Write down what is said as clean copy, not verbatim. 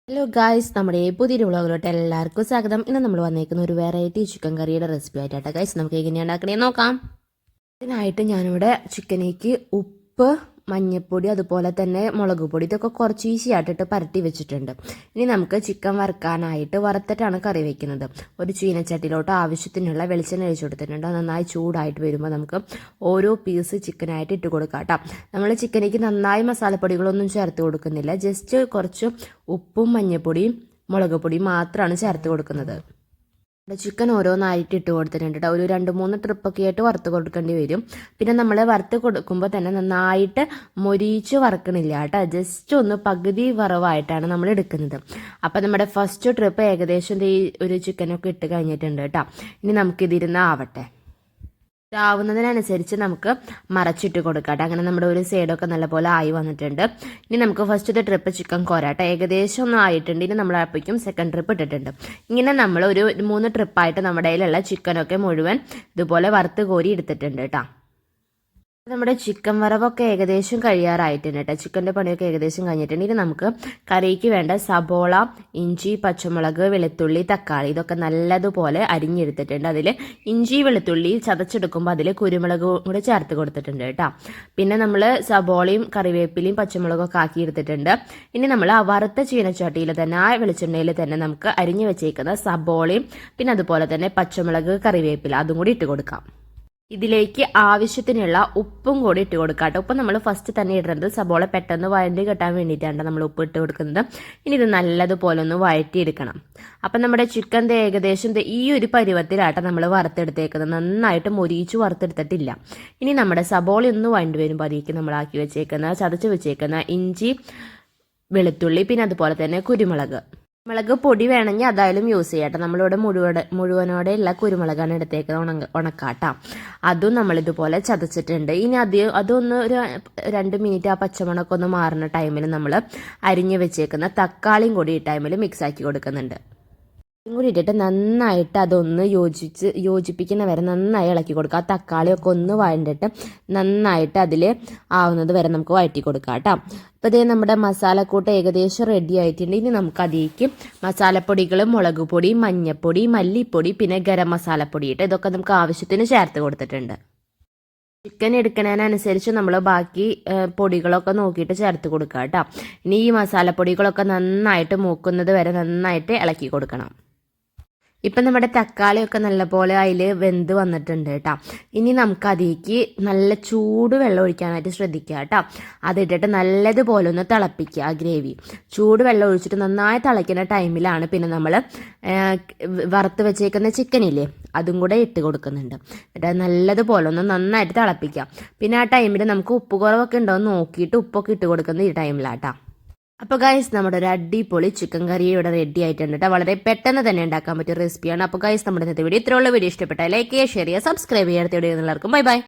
Hello guys, നമ്മുടെ പുതിയൊരു വ്ളോഗിലോട്ട് എല്ലാവർക്കും സ്വാഗതം. ഇന്ന് നമ്മൾ വന്നേക്കുന്ന ഒരു വെറൈറ്റി ചിക്കൻ കറിയുടെ റെസിപ്പി ആയിട്ടാണ് ഗായ്സ്. നമുക്ക് എങ്ങനെയാണ് ഉണ്ടാക്കണേ നോക്കാം. ഇതിനായിട്ട് ഞാനിവിടെ ചിക്കനേക്ക് ഉപ്പ്, മഞ്ഞൾപ്പൊടി, അതുപോലെ തന്നെ മുളക് പൊടി ഇതൊക്കെ കുറച്ച് ഈസി ആയിട്ടിട്ട് പരട്ടി വെച്ചിട്ടുണ്ട്. ഇനി നമുക്ക് ചിക്കൻ വറുക്കാനായിട്ട് വറുത്തിട്ടാണ് കറി വെക്കുന്നത്. ഒരു ചീനച്ചട്ടിയിലോട്ട് ആവശ്യത്തിനുള്ള വെളിച്ചെണ്ണ ഒഴിച്ചു കൊടുത്തിട്ടുണ്ട്. നന്നായി ചൂടായിട്ട് വരുമ്പോൾ നമുക്ക് ഓരോ പീസ് ചിക്കനായിട്ട് ഇട്ട് കൊടുക്കാം കേട്ടോ. നമ്മൾ ചിക്കനേക്ക് നന്നായി മസാലപ്പൊടികളൊന്നും ചേർത്ത് കൊടുക്കുന്നില്ല. ജസ്റ്റ് കുറച്ച് ഉപ്പും മഞ്ഞൾപ്പൊടിയും മുളക് പൊടിയും മാത്രമാണ് ചേർത്ത് കൊടുക്കുന്നത്. ചിക്കൻ ഓരോന്നായിട്ട് ഇട്ട് കൊടുത്തിട്ടുണ്ട് കേട്ടോ. ഒരു 2-3 ട്രിപ്പൊക്കെ ആയിട്ട് വറുത്ത് കൊടുക്കേണ്ടി വരും. പിന്നെ നമ്മൾ വറുത്ത് കൊടുക്കുമ്പോൾ തന്നെ നന്നായിട്ട് മൊരിച്ച് വറുക്കണില്ല കേട്ടോ. ജസ്റ്റ് ഒന്ന് പകുതി വറവായിട്ടാണ് നമ്മൾ എടുക്കുന്നത്. അപ്പം നമ്മുടെ ഫസ്റ്റ് ട്രിപ്പ് ഏകദേശം ഈ ഒരു ചിക്കനൊക്കെ ഇട്ട് കഴിഞ്ഞിട്ടുണ്ട് കേട്ടോ. ഇനി നമുക്കിതിരുന്ന് ആവട്ടെ. ആവുന്നതിനനുസരിച്ച് നമുക്ക് മറച്ചിട്ട് കൊടുക്കാം. അങ്ങനെ നമ്മുടെ ഒരു സൈഡൊക്കെ നല്ലപോലെ ആയി വന്നിട്ടുണ്ട്. ഇനി നമുക്ക് ഫസ്റ്റത്തെ ട്രിപ്പ് ചിക്കൻ കോരാട്ടെ ഏകദേശം ഒന്നും ആയിട്ടുണ്ട്. ഇനി നമ്മൾ അപ്പോഴേക്കും സെക്കൻഡ് ട്രിപ്പ് ഇട്ടിട്ടുണ്ട്. ഇങ്ങനെ നമ്മൾ ഒരു 3 ട്രിപ്പായിട്ട് നമ്മുടെ കയ്യിലുള്ള ചിക്കനൊക്കെ മുഴുവൻ ഇതുപോലെ വറുത്ത് കോരി എടുത്തിട്ടുണ്ട് കേട്ടോ. നമ്മുടെ ചിക്കൻ വറവൊക്കെ ഏകദേശം കഴിയാറായിട്ടുണ്ട് കേട്ടോ. ചിക്കൻ്റെ പണിയൊക്കെ ഏകദേശം കഴിഞ്ഞിട്ടുണ്ട്. ഇനി നമുക്ക് കറിക്ക് വേണ്ട സബോള, ഇഞ്ചി, പച്ചമുളക്, വെളുത്തുള്ളി, തക്കാളി ഇതൊക്കെ നല്ലതുപോലെ അരിഞ്ഞെടുത്തിട്ടുണ്ട്. അതിൽ ഇഞ്ചി വെളുത്തുള്ളി ചതച്ചെടുക്കുമ്പോൾ അതിൽ കുരുമുളക് കൂടെ ചേർത്ത് കൊടുത്തിട്ടുണ്ട് കേട്ടോ. പിന്നെ നമ്മൾ സബോളയും കറിവേപ്പിലയും പച്ചമുളകും ഒക്കെ ആക്കി എടുത്തിട്ടുണ്ട്. ഇനി നമ്മൾ ആ വറുത്ത ചീനച്ചട്ടിയിൽ തന്നെ ആ വെളിച്ചെണ്ണയിൽ തന്നെ നമുക്ക് അരിഞ്ഞു വെച്ചേക്കുന്ന സബോളയും പിന്നെ അതുപോലെ തന്നെ പച്ചമുളക്, കറിവേപ്പില അതും കൂടി ഇട്ട് കൊടുക്കാം. ഇതിലേക്ക് ആവശ്യത്തിനുള്ള ഉപ്പും കൂടി ഇട്ട് കൊടുക്കാം കേട്ടോ. ഉപ്പ് നമ്മൾ ഫസ്റ്റ് തന്നെ ഇടുന്നത് സബോള പെട്ടെന്ന് വഴണ്ടി കെട്ടാൻ വേണ്ടിയിട്ടാണ് നമ്മൾ ഉപ്പ് ഇട്ട് കൊടുക്കുന്നത്. ഇനി ഇത് നല്ലതുപോലെ ഒന്ന് വഴറ്റിയെടുക്കണം. അപ്പം നമ്മുടെ ചിക്കൻ ഏകദേശം ഈ ഒരു പരുവത്തിലാട്ടോ നമ്മൾ വറുത്തെടുത്തേക്കുന്നത്. നന്നായിട്ട് മൊരിച്ച് വറുത്തെടുത്തിട്ടില്ല. ഇനി നമ്മുടെ സബോള ഒന്ന് വഴണ്ടി വരുമ്പോൾ അതിലേക്ക് നമ്മളാക്കി വെച്ചേക്കുന്ന ചതച്ച് വെച്ചേക്കുന്ന ഇഞ്ചി, വെളുത്തുള്ളി പിന്നെ അതുപോലെ തന്നെ കുരുമുളക് പൊടി വേണമെങ്കിൽ അതായാലും യൂസ് ചെയ്യട്ടെ. നമ്മളിവിടെ മുഴുവനോടെയുള്ള കുരുമുളകാണ് എടുത്തേക്കുന്നത്, ഉണക്കാട്ടാം. അതും നമ്മളിതുപോലെ ചതച്ചിട്ടുണ്ട്. ഇനി അതൊന്ന് ഒരു 2 മിനിറ്റ് ആ പച്ചമുളകൊക്കെ ഒന്ന് മാറുന്ന ടൈമിൽ നമ്മൾ അരിഞ്ഞു വെച്ചേക്കുന്ന തക്കാളിയും കൂടി ഈ ടൈമിൽ മിക്സ് ആക്കി കൊടുക്കുന്നുണ്ട്. കൂടി ഇട്ടിട്ട് നന്നായിട്ട് അതൊന്ന് യോജിപ്പിക്കുന്ന വരെ നന്നായി ഇളക്കി കൊടുക്കുക. ആ തക്കാളിയൊക്കെ ഒന്ന് വഴണ്ടിട്ട് നന്നായിട്ട് അതിൽ ആവുന്നത് വരെ നമുക്ക് വഴറ്റി കൊടുക്കാം കേട്ടോ. അപ്പോൾ ഇതേ നമ്മുടെ മസാലക്കൂട്ട് ഏകദേശം റെഡി ആയിട്ടുണ്ട്. ഇനി നമുക്ക് അതിലേക്ക് മസാലപ്പൊടികൾ മുളക് പൊടി, മഞ്ഞൾപ്പൊടി, മല്ലിപ്പൊടി പിന്നെ ഗരം മസാലപ്പൊടി ഇട്ട് ഇതൊക്കെ നമുക്ക് ആവശ്യത്തിന് ചേർത്ത് കൊടുത്തിട്ടുണ്ട്. ചിക്കൻ എടുക്കുന്നതിനനുസരിച്ച് നമ്മൾ ബാക്കി പൊടികളൊക്കെ നോക്കിയിട്ട് ചേർത്ത് കൊടുക്കുക കേട്ടോ. ഇനി ഈ മസാലപ്പൊടികളൊക്കെ നന്നായിട്ട് മൂക്കുന്നത് വരെ നന്നായിട്ട് ഇളക്കി കൊടുക്കണം. ഇപ്പം നമ്മുടെ തക്കാളിയൊക്കെ നല്ലപോലെ അതിൽ വെന്ത് വന്നിട്ടുണ്ട് കേട്ടോ. ഇനി നമുക്ക് അതിലേക്ക് നല്ല ചൂട് വെള്ളം ഒഴിക്കാനായിട്ട് ശ്രദ്ധിക്കുക കേട്ടോ. അതിട്ടിട്ട് നല്ലതുപോലെ ഒന്ന് തിളപ്പിക്കുക. ആ ഗ്രേവി ചൂട് വെള്ളം ഒഴിച്ചിട്ട് നന്നായി തിളയ്ക്കുന്ന ടൈമിലാണ് പിന്നെ നമ്മൾ വറുത്ത് വെച്ചേക്കുന്ന ചിക്കനില്ലേ അതും കൂടെ ഇട്ട് കൊടുക്കുന്നുണ്ട്. എന്നിട്ട് നല്ലതുപോലെ ഒന്ന് നന്നായിട്ട് തിളപ്പിക്കുക. പിന്നെ ആ ടൈമിൽ നമുക്ക് ഉപ്പ് കുറവൊക്കെ ഉണ്ടോ എന്ന് നോക്കിയിട്ട് ഉപ്പൊക്കെ ഇട്ട് കൊടുക്കുന്നത് ഈ ടൈമിലാട്ടോ. അപ്പോൾ ഗൈസ്, നമ്മുടെ ഒരു അടിപൊളി ചിക്കൻ കറി ഇവിടെ റെഡി ആയിട്ടുണ്ട് കേട്ടോ. വളരെ പെട്ടെന്ന് തന്നെ ഉണ്ടാക്കാൻ പറ്റിയ റെസിപ്പിയാണ്. അപ്പോൾ ഗൈസ്, നമ്മുടെ ഇന്നത്തെ വീഡിയോ ഇത്രയുള്ള വീഡിയോ ഇഷ്ടപ്പെട്ടാൽ ലൈക്ക് ചെയ്യുക, ഷെയർ ചെയ്യുക, സബ്സ്ക്രൈബ് ചെയ്യാത്ത എല്ലാവർക്കും ബൈ ബൈ.